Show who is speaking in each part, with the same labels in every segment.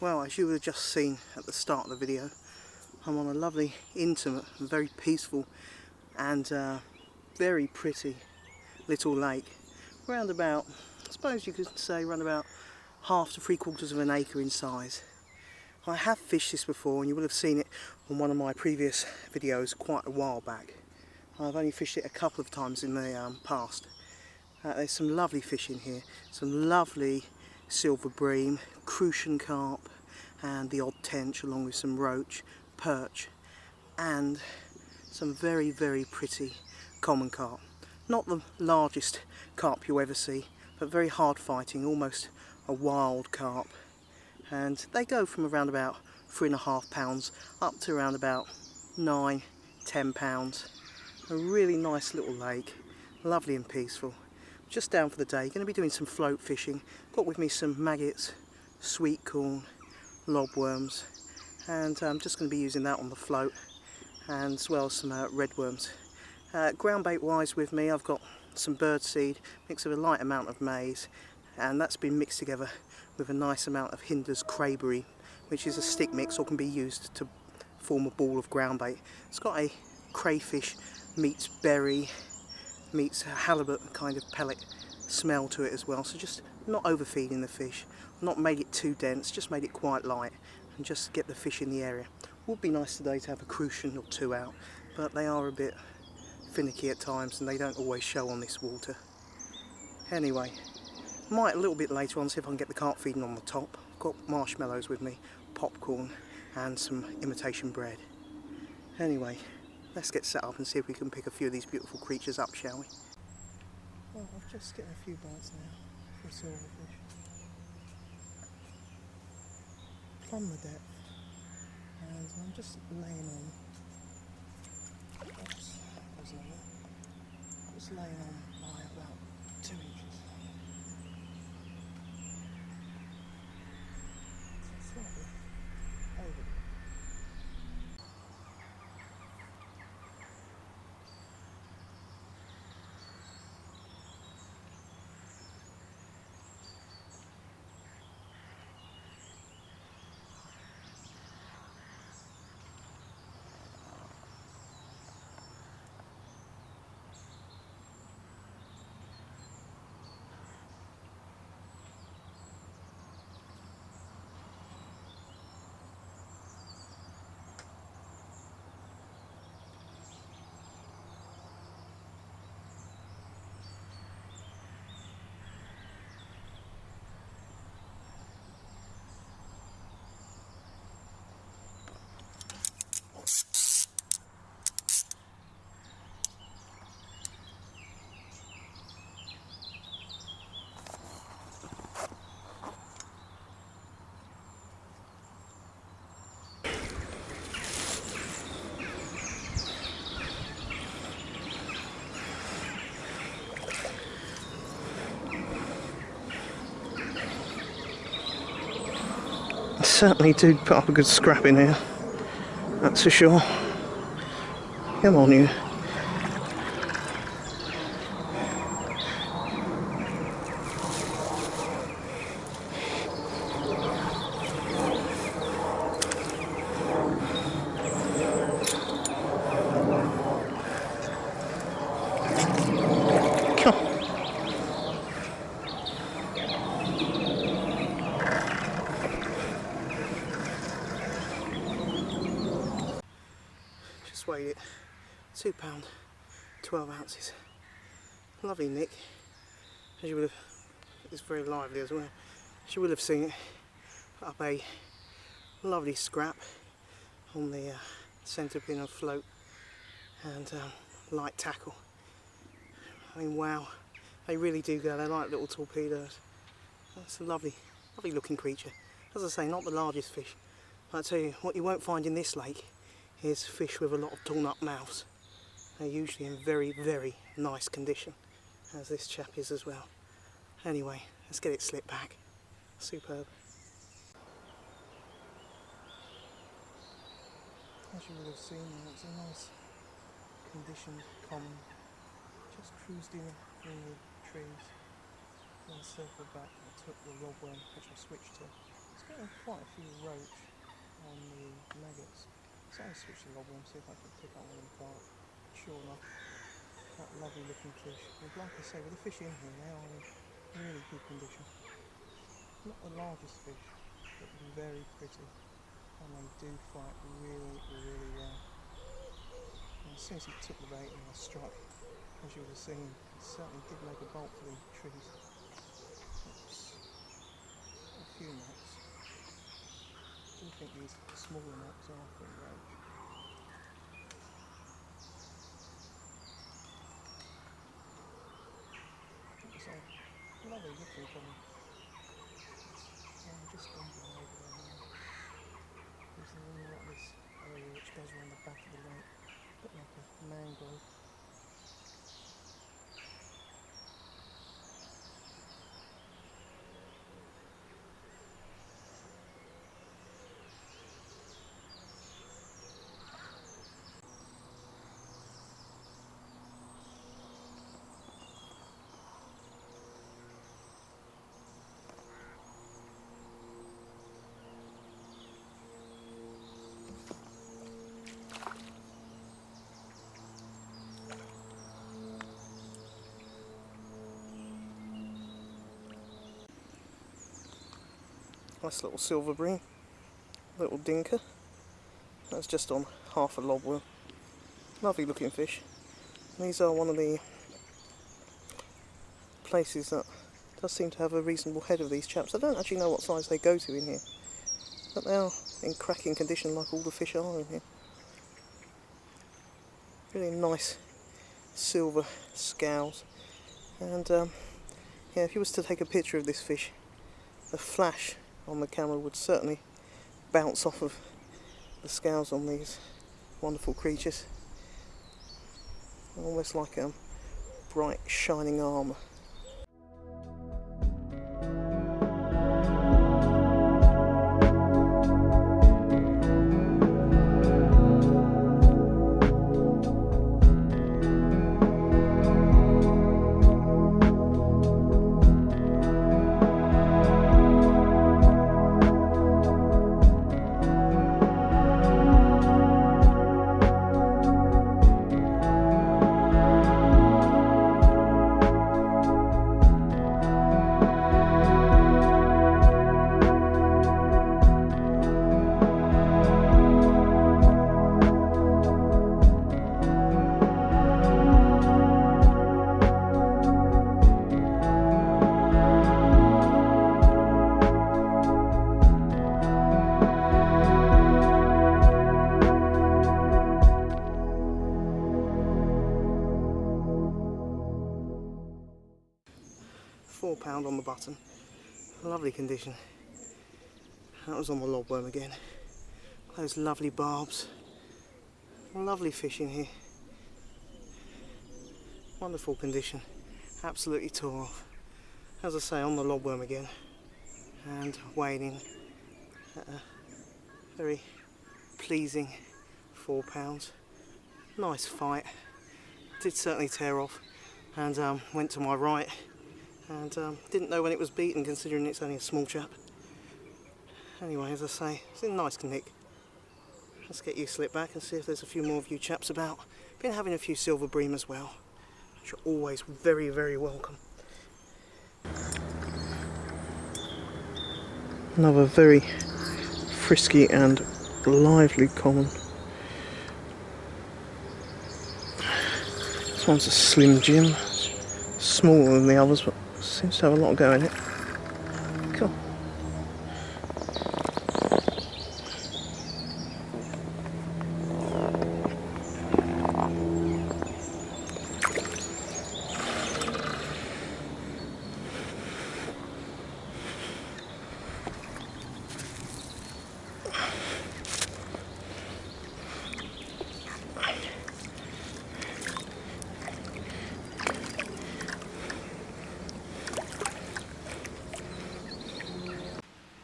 Speaker 1: Well, as you would have just seen at the start of the video, I'm on a lovely, intimate, and very peaceful and very pretty little lake. Around about, I suppose you could say, around about half to 3/4 of an acre in size. I have fished this before, and you will have seen it on one of my previous videos quite a while back. I've only fished it a couple of times in the past. There's some lovely fish in here, some lovely Silver Bream, Crucian Carp and the odd tench, along with some Roach, perch and some very, very pretty common carp. Not the largest carp you'll ever see, but very hard fighting, almost a wild carp. And they go from around about 3.5 pounds up to around about 9-10 pounds. A really nice little lake, lovely and peaceful. Just down for the day, going to be doing some float fishing. Got with me some maggots, sweet corn, lobworms, and I'm just going to be using that on the float, and as well as some redworms. Ground bait wise with me, I've got some bird seed mixed with a light amount of maize, and that's been mixed together with a nice amount of Hinder's crayberry, which is a stick mix or can be used to form a ball of ground bait. It's got a crayfish meets berry meets halibut kind of pellet smell to it as well, so just not overfeeding the fish, not made it too dense, just made it quite light and just get the fish in the area. Would be nice today to have a crucian or two out, but they are a bit finicky at times and they don't always show on this water. Anyway, might a little bit later on see if I can get the carp feeding on the top. I've got marshmallows with me, popcorn and some imitation bread. Anyway, let's get set up and see if we can pick a few of these beautiful creatures up, shall we? Well, I've just getting a few bites now for a silverfish. Plumb the depth, and I'm just laying on. Oops, wasn't it? Just laying on by about 2 inches. Slightly over. Certainly do put up a good scrap in here, that's for sure. Come on, you. Come on. Weighed it, £2, 12 ounces. Lovely nick, as you would have, it's very lively as well. As you would have seen it, put up a lovely scrap on the centrepin and float and light tackle. I mean, wow, they really do go, they're like little torpedoes. That's a lovely, lovely looking creature. As I say, not the largest fish, but I tell you, what you won't find in this lake is fish with a lot of torn up mouths. They're usually in very, very nice condition, as this chap is as well. Anyway, let's get it slipped back. Superb. As you would have seen, it's a nice conditioned common. Just cruised in through the trees and circled back and took the lobworm, which I switched to. It's getting quite a few roach on the maggots. So I switch the log and see if I can pick up one of the carp. Sure enough, that lovely looking fish. And like I say, with the fish in here, they are in really good condition. Not the largest fish, but very pretty. And they do fight really, really well. And as soon as he took the bait and I struck, as you would have seen, he certainly did make a bolt for the trees. Oops. A few knots. I do think these smaller knots are from roach. It's a lovely looking colour. I'm just going to go over there now. There's a little like this area which goes around the back of the lake, a bit like a mangrove. 'Nice little silver bream, little dinker. That's just on half a lobworm. Lovely looking fish. These are one of the places that does seem to have a reasonable head of these chaps. I don't actually know what size they go to in here, but they are in cracking condition like all the fish are in here. Really nice silver scales. And yeah, if you was to take a picture of this fish, the flash on the camera would certainly bounce off of the scales on these wonderful creatures. Almost like a bright shining armour. £4 on the button, lovely condition. That was on the lobworm again. Those lovely barbs, lovely fish in here, wonderful condition, absolutely tore off. As I say, on the lobworm again, and weighing in at a very pleasing £4. Nice fight, did certainly tear off, and went to my right. And didn't know when it was beaten, considering it's only a small chap. Anyway, as I say, it's in nice nick. Let's get you slip back and see if there's a few more of you chaps about. Been having a few silver bream as well, which are always very, very welcome. Another very frisky and lively common. This one's a slim Jim, smaller than the others, but seems to have a lot going in it. Cool.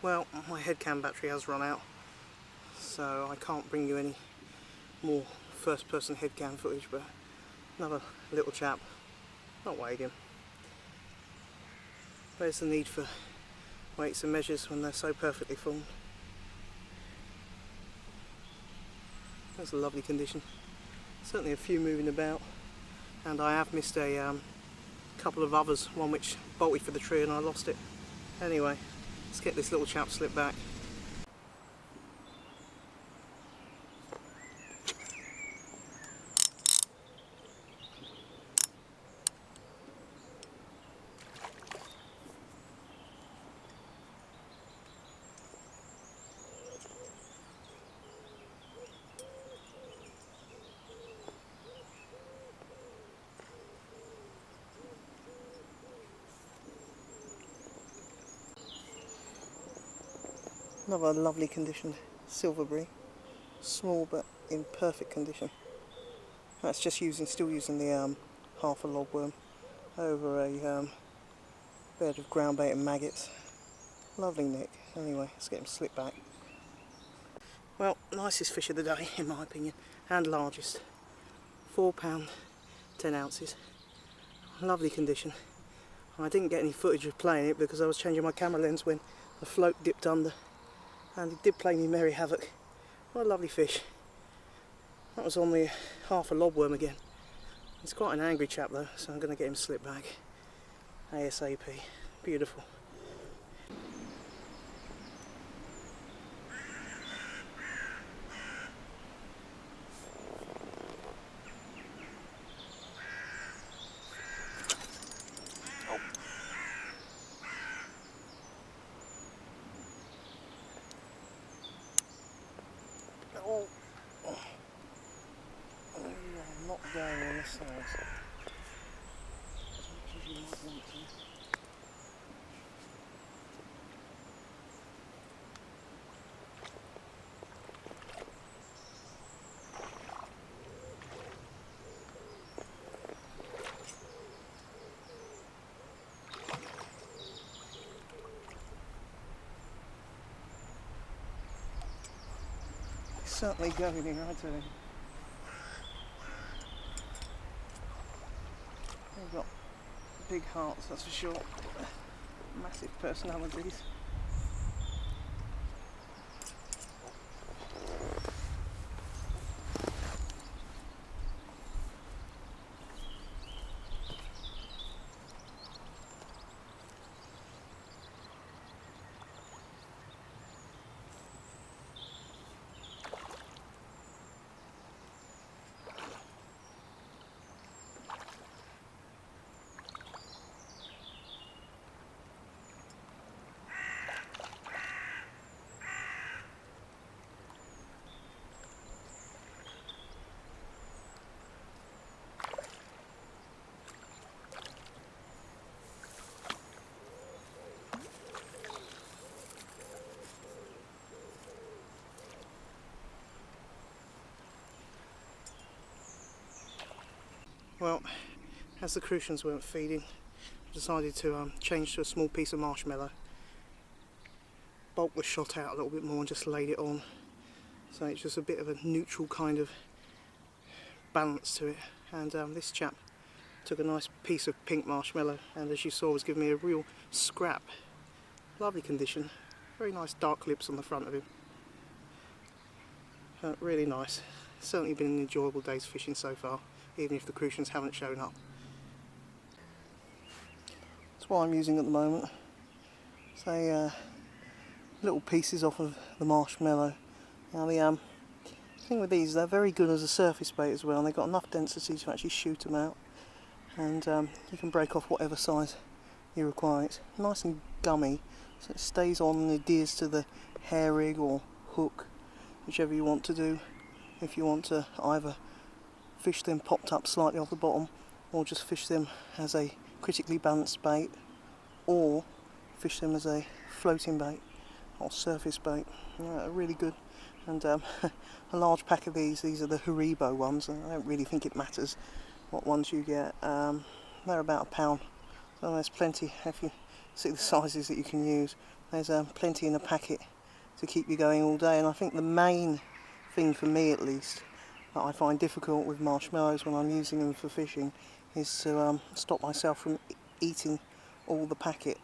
Speaker 1: Well, my headcam battery has run out, so I can't bring you any more first person headcam footage, but another little chap, not weighed him. There's the need for weights and measures when they're so perfectly formed. That's a lovely condition. Certainly a few moving about, and I have missed a couple of others, one which bolted for the tree and I lost it. Anyway, let's get this little chap slipped back. Another lovely conditioned Silver Bream, small but in perfect condition. That's just still using the half a logworm over a bed of ground bait and maggots. Lovely nick. Anyway, let's get him slipped back. Well, nicest fish of the day in my opinion, and largest. £4, 10 ounces. Lovely condition. I didn't get any footage of playing it because I was changing my camera lens when the float dipped under, and it did play me merry havoc. What a lovely fish. That was on the half a lobworm again. He's quite an angry chap though, so I'm going to get him slipped back ASAP. Beautiful. Oh. I'm not going on this side as much as you might want to. It's certainly going here, I tell you. They've got big hearts, that's for sure. Massive personalities. Well, as the Crucians weren't feeding, I decided to change to a small piece of marshmallow. Bolt was shot out a little bit more and just laid it on, so it's just a bit of a neutral kind of balance to it. And this chap took a nice piece of pink marshmallow and, as you saw, was giving me a real scrap. Lovely condition, very nice dark lips on the front of him. Really nice. Certainly been an enjoyable day's fishing so far, even if the Crucians haven't shown up. That's what I'm using at the moment. So little pieces off of the marshmallow. Now the thing with these, they're very good as a surface bait as well, and they've got enough density to actually shoot them out, and you can break off whatever size you require. It's nice and gummy, so it stays on and adheres to the hair rig or hook, whichever you want to do. If you want to either fish them popped up slightly off the bottom, or just fish them as a critically balanced bait, or fish them as a floating bait or surface bait. Really good. And a large pack of these are the Haribo ones, and I don't really think it matters what ones you get. They're about £1, so there's plenty. If you see the sizes that you can use, there's plenty in a packet to keep you going all day. And I think the main thing, for me at least, that I find difficult with marshmallows when I'm using them for fishing is to stop myself from eating all the packet.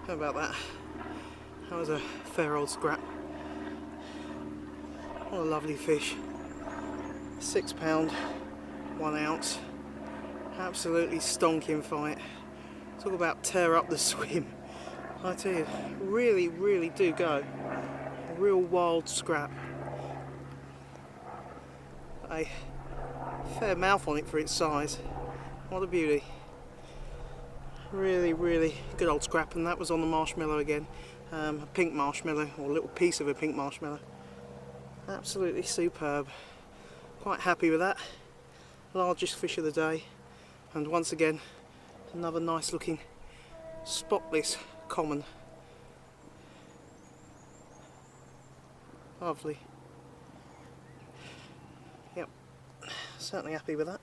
Speaker 1: How about that? That was a fair old scrap. What a lovely fish. £6, 1 ounce. Absolutely stonking fight. Talk about tear up the swim. I tell you, really do go. A real wild scrap. A fair mouth on it for its size. What a beauty. Really good old scrap, and that was on the marshmallow again. A pink marshmallow, or a little piece of a pink marshmallow. Absolutely superb. Quite happy with that. Largest fish of the day, and once again another nice looking spotless common. Lovely. Yep, certainly happy with that.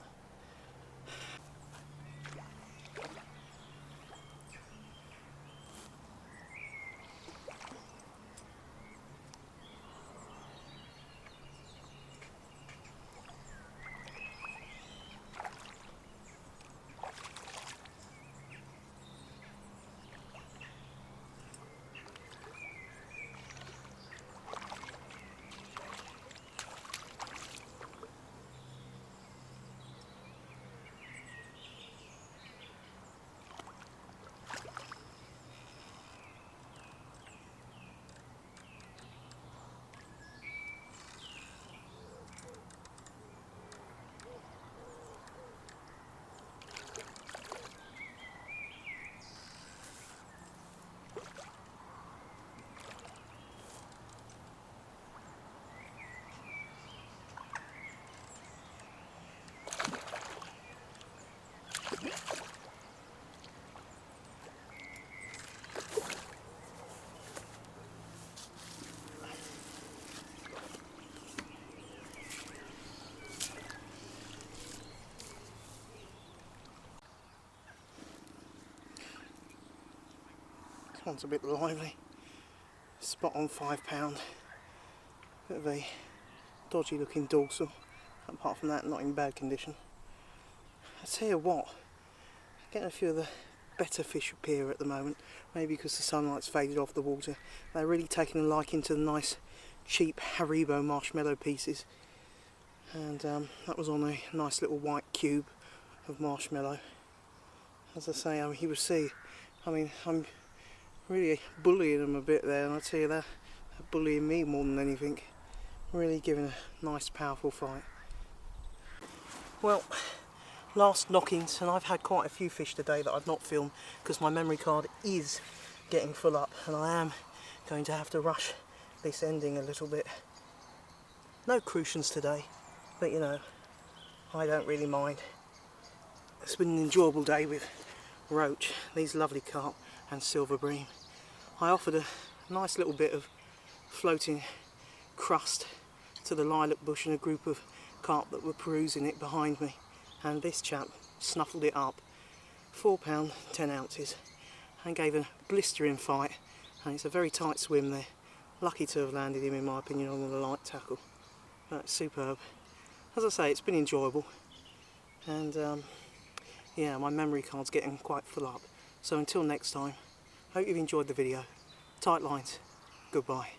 Speaker 1: This one's a bit lively. Spot on £5. Bit of a dodgy looking dorsal. Apart from that, not in bad condition. I tell you what, getting a few of the better fish appear at the moment. Maybe because the sunlight's faded off the water. They're really taking a liking to the nice cheap Haribo marshmallow pieces. And that was on a nice little white cube of marshmallow. As I say, you will see, I'm really bullying them a bit there, and I tell you they're bullying me more than anything. Really giving a nice powerful fight. Well, last knockings, and I've had quite a few fish today that I've not filmed because my memory card is getting full up, and I am going to have to rush this ending a little bit. No Crucians today, but you know, I don't really mind. It's been an enjoyable day with Roach, these lovely carp, and Silver Bream. I offered a nice little bit of floating crust to the lilac bush and a group of carp that were perusing it behind me, and this chap snuffled it up. £4, 10 ounces, and gave a blistering fight, and it's a very tight swim there. Lucky to have landed him, in my opinion, on the light tackle. That's superb. As I say, it's been enjoyable, and yeah, my memory card's getting quite full up. So until next time, hope you've enjoyed the video. Tight lines. Goodbye.